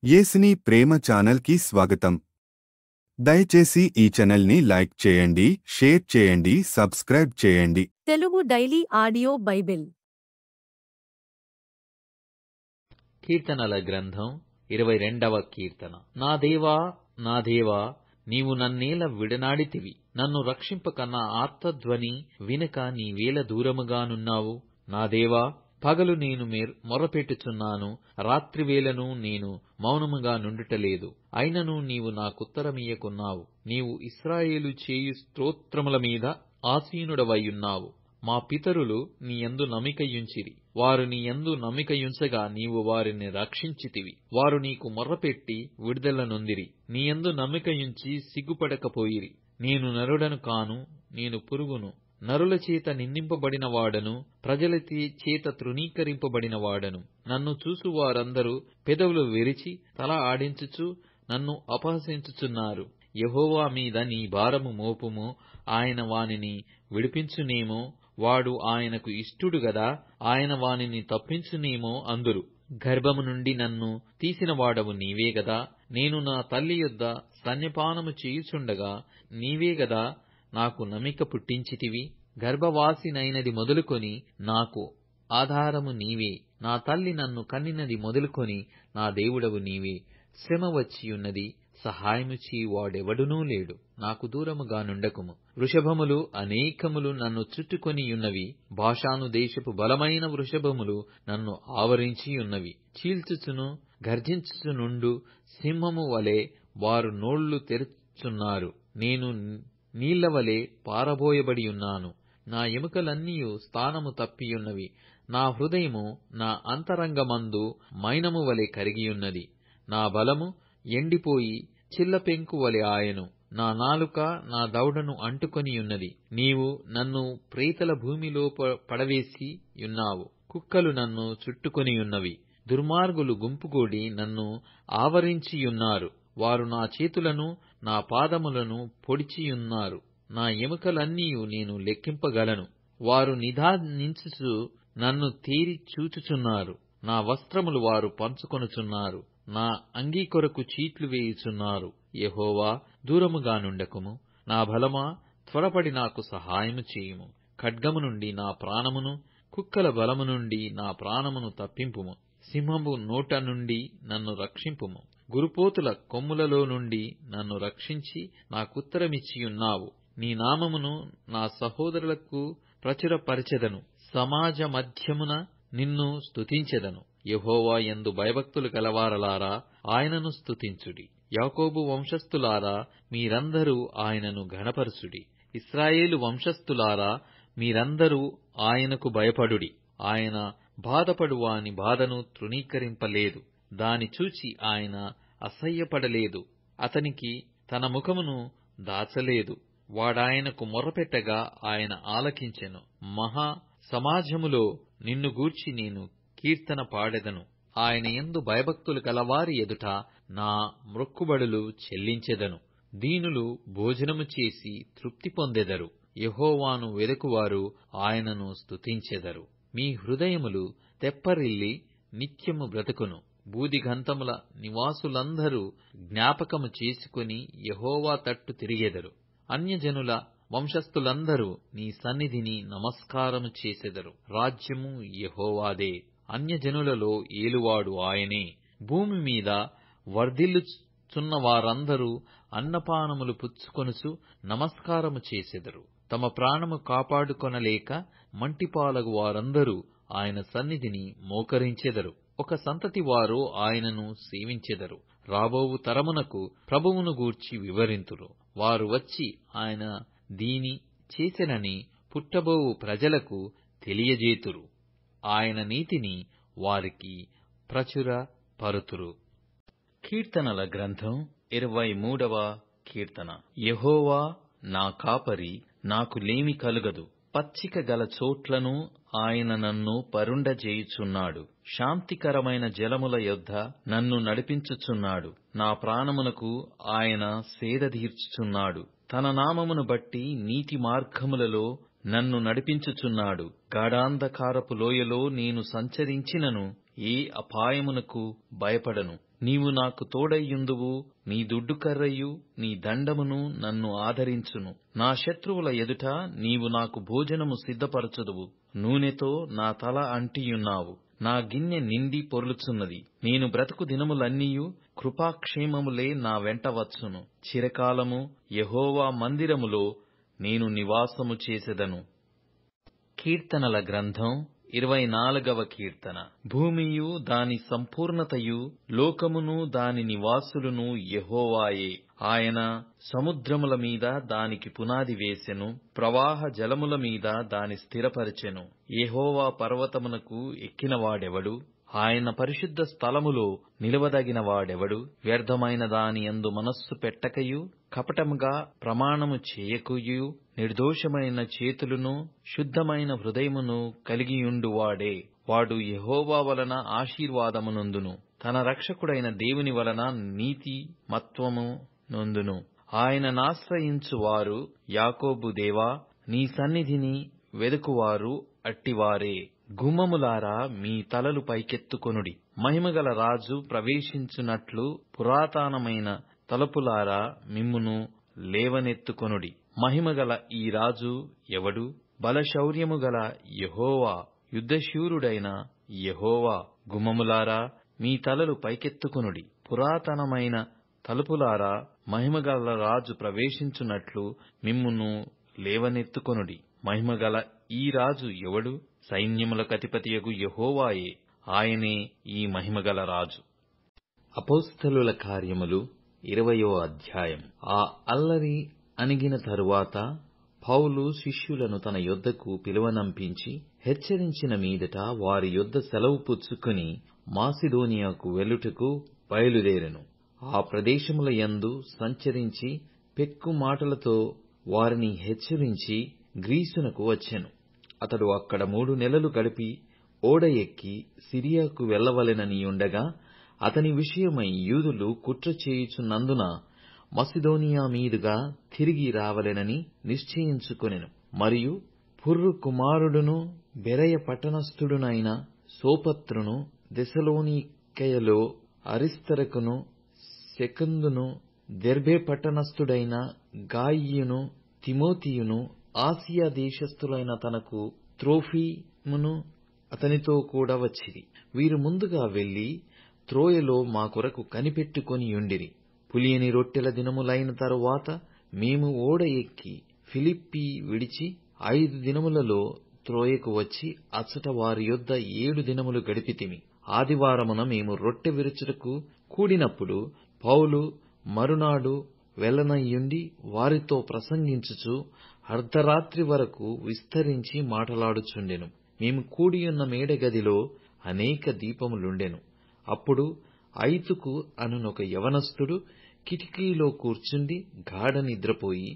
యేసుని ప్రేమ ఛానల్కి స్వాగతం. దయచేసి ఈ ఛానల్ని లైక్ చేయండి, షేర్ చేయండి, సబ్స్క్రైబ్ చేయండి. తెలుగు డైలీ ఆడియో బైబిల్ కీర్తనల గ్రంథం 22వ కీర్తన. నా దేవా, నా దేవా, నీవు నన్నేల విడనాడితివి. నన్ను రక్షింపక నా ఆర్తధ్వని వినక నీవేల దూరముగానున్నావు. నా దేవా, పగలు నేను మొరపెట్టుచున్నాను, రాత్రివేళను నేను మౌనముగా నుండుటలేదు. అయినను నీవు నాకుత్తరమియ్యకున్నావు. నీవు ఇశ్రాయేలు చేయు స్తోత్రముల మీద ఆసీనుడవైయున్నావు. మా పితరులు నీయందు నమ్మికయుంచిరి. వారు నీయందు నమ్మికయుంచగా నీవు వారిని రక్షించితివి. వారు నీకు మొర్రపెట్టి విడుదల నొందిరి. నీయందు నమ్మికయుంచి సిగ్గుపడకపోయిరి. నేను నరుడను కాను, నేను పురుగును. నరుల చేత నిందింపబడిన వాడను, ప్రజల చేత తృణీకరింపబడిన వాడను. నన్ను చూసు వారందరూ పెదవులు విరిచి తల ఆడించుచు నన్ను అపహసించుచున్నారు. యెహోవా మీద నీ భారము మోపుము, ఆయన వానిని విడిపించునేమో. వాడు ఆయనకు ఇష్టుడు గదా, ఆయన వానిని తప్పించునేమో అందురు. గర్భము నుండి నన్ను తీసిన వాడవు నీవే గదా. నేను నా తల్లి యొద్ద స్తన్యపానము చేయుచుండగా నీవే గదా నాకు నమ్మిక పుట్టించితివి. గర్భవాసినైనది మొదలుకొని నాకు ఆధారము నీవే. నా తల్లి నన్ను కన్నినది మొదలుకొని నా దేవుడవు నీవే. శ్రమ వచ్చియున్నది, సహాయము చేయువాడెవడునూ లేడు. నాకు దూరముగా నుండకుము. వృషభములు అనేకములు నన్ను చుట్టుకొనియున్నవి. బాషాను దేశపు బలమైన వృషభములు నన్ను ఆవరించియున్నవి. చీల్చుచును గర్జించుచునుండు సింహము వలె వారు నోళ్లు తెరుచున్నారు. నేను నీళ్లవలె పారబోయబడియున్నాను. నా ఎముకలన్నీయు స్థానము తప్పియున్నవి. నా హృదయము నా అంతరంగమందు మైనము వలె కరిగియున్నది. నా బలము ఎండిపోయి చిల్లపెంకు వలె ఆయను. నా నాలుక నా దవడను అంటుకొనియున్నది. నీవు నన్ను ప్రేతల భూమిలో పడవేసి యున్నావు. కుక్కలు నన్ను చుట్టుకొనియున్నవి. దుర్మార్గులు గుంపుగూడి నన్ను ఆవరించియున్నారు. వారు నా చేతులను నా పాదములను పొడిచియున్నారు. నా ఎముకలన్నీయు నేను లెక్కింపగలను. వారు నిదానించుచు నన్ను తేరి చూచుచున్నారు. నా వస్త్రములు వారు పంచుకొనుచున్నారు. నా అంగీ కొరకు చీట్లు వేయుచున్నారు. యెహోవా, దూరముగా నుండకుము. నా బలమా, త్వరపడి నాకు సహాయము చేయుము. ఖడ్గము నుండి నా ప్రాణమును, కుక్కల బలము నుండి నా ప్రాణమును తప్పింపుము. సింహము నోట నుండి నన్ను రక్షింపుము. గురుపోతుల కొమ్ములలో నుండి నన్ను రక్షించి నాకుత్తరమిచ్చియున్నావు. నీ నామమును నా సహోదరులకు ప్రచురపరచెదను. సమాజ మధ్యమున నిన్ను స్తుతించెదను. యెహోవా యందు భయభక్తులు గలవారలారా, ఆయనను స్తుతించుడి. యాకోబు వంశస్థులారా, మీరందరూ ఆయనను ఘనపరచుడి. ఇశ్రాయేలు వంశస్థులారా, మీరందరూ ఆయనకు భయపడుడి. ఆయన బాధపడు వాని బాధను తృణీకరింపలేదు. దాని చూచి ఆయన అసహ్యపడలేదు. అతనికి తన ముఖమును దాచలేదు. వాడాయనకు మొర్రపెట్టగా ఆయన ఆలకించెను. మహా సమాజములో నిన్ను గూర్చి నేను కీర్తన పాడెదను. ఆయన యందు భయభక్తులు గలవారి ఎదుట నా మ్రొక్కుబడులు చెల్లించెదను. దీనులు భోజనము చేసి తృప్తి పొందెదరు. యెహోవాను వెదకువారు ఆయనను స్తుతించెదరు. మీ హృదయములు తెప్పరిల్లి నిత్యము బ్రతుకును. బూదిగంతముల నివాసులందరూ జ్ఞాపకము చేసుకుని యెహోవా తట్టు తిరిగెదరు. అన్యజనుల వంశస్థులందరూ నీ సన్నిధిని నమస్కారము చేసెదరు. రాజ్యము యెహోవాదే, అన్యజనులలో ఏలువాడు ఆయనే. భూమి మీద వర్ధిల్లుచున్న వారందరూ అన్నపానములు పుచ్చుకొనుచు నమస్కారము చేసెదరు. తమ ప్రాణము కాపాడుకొనలేక మంటిపాలగు వారందరూ ఆయన సన్నిధిని మోకరించెదరు. ఒక సంతతి వారు ఆయనను సేవించెదరు. రాబోవు తరమునకు ప్రభువును గూర్చి వివరింతురు. వారు వచ్చి ఆయన దీని చేసెనని పుట్టబోవు ప్రజలకు తెలియజేతురు. ఆయన నీతిని వారికి ప్రచురపరుతురు. కీర్తనల గ్రంథం 23వ కీర్తన. యెహోవా నా కాపరి, నాకు లేమి కలుగదు. పచ్చిక గల చోట్లను ఆయన నన్ను పరుండజేయుచున్నాడు. శాంతికరమైన జలముల యొద్ద నన్ను నడిపించుచున్నాడు. నా ప్రాణమునకు ఆయన సేదదీర్చుచున్నాడు. తన నామమును బట్టి నీతి మార్గములలో నన్ను నడిపించుచున్నాడు. గాఢాంధకారపు లోయలో నేను సంచరించినను ఏ అపాయమునకు భయపడను. నీవు నాకు తోడయ్యుందువు, నీ దుడ్డుకర్రయు నీ దండమును నన్ను ఆదరించును. నా శత్రువుల ఎదుట నీవు నాకు భోజనము సిద్ధపరచుదువు. నూనెతో నా తల అంటియున్నావు. నా గిన్నె నిండి పొర్లుచున్నది. నేను బ్రతుకు దినములన్నీయు కృపాక్షేమములే నా వెంట వచ్చును. చిరకాలము యెహోవా మందిరములో నేను నివాసము చేసెదను. కీర్తనల గ్రంథం 24వ కీర్తన. భూమియు దాని సంపూర్ణతయు, లోకమును దాని నివాసులును యెహోవాయే. ఆయన సముద్రముల మీద దానికి పునాది వేసెను, ప్రవాహ జలముల మీద దాని స్థిరపరచెను. యెహోవా పర్వతమునకు ఎక్కినవాడెవడు? ఆయన పరిశుద్ధ స్థలములో నిలవదగిన వాడెవడు? వ్యర్థమైన దాని యందు మనస్సు పెట్టకయు, కపటముగా ప్రమాణము చేయకయు, నిర్దోషమైన చేతులను శుద్ధమైన హృదయమును కలిగియుండువాడే. వాడు యెహోవా వలన ఆశీర్వాదమునొందును, తన రక్షకుడైన దేవుని వలన నీతి మత్వము నొందును. ఆయననాశ్రయించువారు యాకోబు దేవా, నీ సన్నిధిని వెదుకువారు అట్టివారే. గుమ్మములారా మీ తలలు పైకెత్తుకొనుడి, మహిమగల రాజు ప్రవేశించునట్లు పురాతనమైన తలుపులారా మిమ్మును లేవనెత్తుకొనుడి. మహిమగల ఈ రాజు ఎవడు? బలశౌర్యము గల యెహోవా, యుద్ధశూరుడైన యెహోవా. గుమ్మములారా మీ తలలు పైకెత్తుకొనుడి, పురాతనమైన తలుపులారా మహిమగల రాజు ప్రవేశించునట్లు మిమ్మును లేవనెత్తుకొనుడి. మహిమగల ఈ రాజు ఎవడు? సైన్యములకు అధిపతియగు యెహోవాయే. ఆయనే ఈ మహిమగల రాజు. అపోస్తలుల కార్యములు 20వ అధ్యాయం. ఆ అల్లరి అణిగిన తరువాత పౌలు శిష్యులను తన యొద్దకు పిలువనంపించి హెచ్చరించిన మీదట వారి యొద్ద సెలవు పుచ్చుకుని మాసిదోనియాకు వెళ్ళుటకు బయలుదేరెను. ఆ ప్రదేశముల యందు సంచరించి పెక్కు మాటలతో వారిని హెచ్చరించి గ్రీసునకు వచ్చెను. అతడు అక్కడ 3 నెలలు గడిపి ఓడ ఎక్కి సిరియాకు వెళ్ళవలెననియుండగా, అతని విషయమై యూదులు కుట్ర చేయుచున్నందున మసిదోనియా మీదుగా తిరిగి రావలెనని నిశ్చయించుకొనెను. మరియు పుర్రు కుమారుడును బెరయ పట్టణస్థుడునైన సోపత్రును, దెసలోనికయలో అరిస్తరకును, సెకందును, దెర్బే పట్టణస్థుడైన గాయియును, తిమోతియును, ఆసియా దేశస్థులైన తనకు త్రోఫిమును అతనితో కూడా వచ్చిరి. వీరు ముందుగా వెళ్లి త్రోయలో మా కొరకు కనిపెట్టుకొనియుండిరి. పులియని రొట్టెల దినములైన తరువాత మేము ఓడ ఎక్కి ఫిలిప్పి విడిచి 5 దినములలో త్రోయకు వచ్చి అచ్చట వారి యొద్ద 7 దినములు గడిపితిమి. ఆదివారమున మేము రొట్టె విరుచుటకు కూడినప్పుడు పౌలు మరునాడు వెళ్లనయ్యుండి వారితో ప్రసంగించుచు అర్ధరాత్రి వరకు విస్తరించి మాటలాడుచుండెను. మేము కూడియున్న మేడగదిలో అనేక దీపములుండెను. అప్పుడు ఐతుకు అనునొక యవనస్తుడు కిటికీలో కూర్చుండి గాఢ నిద్రపోయి,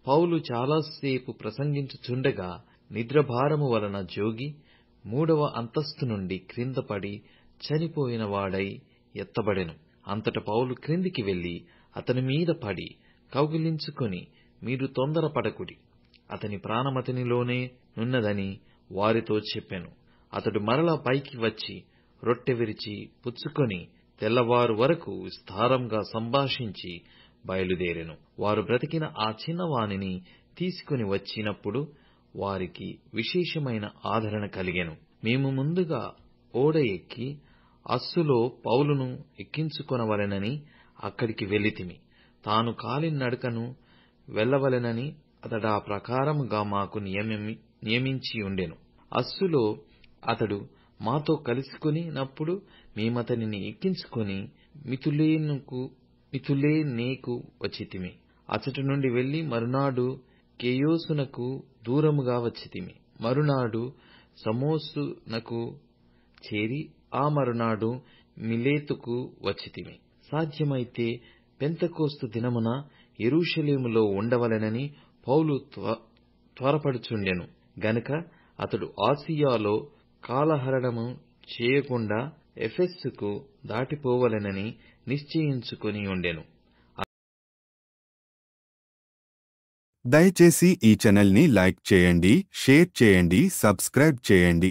పౌలు చాలాసేపు ప్రసంగించుచుండగా నిద్రభారము వలన జోగి 3వ అంతస్తు నుండి క్రింద పడి చనిపోయిన వాడై ఎత్తబడెను. అంతట పౌలు క్రిందికి వెళ్లి అతని మీద పడి కౌగిలించుకొని, మీరు తొందరపడకుడి, అతని ప్రాణమతనిలోనే నున్నదని వారితో చెప్పెను. అతడు మరలా పైకి వచ్చి రొట్టె విరిచి పుచ్చుకొని తెల్లవారు వరకు విస్తారంగా సంభాషించి బయలుదేరెను. వారు బ్రతికిన ఆ చిన్నవానిని తీసుకుని వచ్చినప్పుడు వారికి విశేషమైన ఆదరణ కలిగెను. మేము ముందుగా ఓడ ఎక్కి అస్సులో పౌలును ఎక్కించుకొనవలెనని అక్కడికి వెళ్లితిమి. తాను కాలినడకను వెళ్లవలెనని అతడా ప్రకారముగా మాకు నియమించియుండెను. అస్సులో అతడు మాతో కలుసుకొనినప్పుడు మేమతనిని ఎక్కించుకొని మితులేనేకు వచ్చితిమి. అచ్చటి నుండి వెళ్లి మరునాడు కేయోసునకు దూరముగా వచ్చితిమి. మరునాడు సమోసునకు చేరి ఆ మరునాడు మిలేతుకు వచ్చితిమి. సాధ్యమైతే పెంతెకోస్తు దినమున యెరూషలేములో ఉండవలెనని పౌలు త్వరపడుచుండెను గనుక అతడు ఆసియాలో కాలహరణము చేయకుండా ఎఫెస్సుకు దాటిపోవలెనని నిశ్చయించుకొని ఉండెను. దయచేసి ఈ ఛానల్ని లైక్ చేయండి, షేర్ చేయండి, సబ్స్క్రైబ్ చేయండి.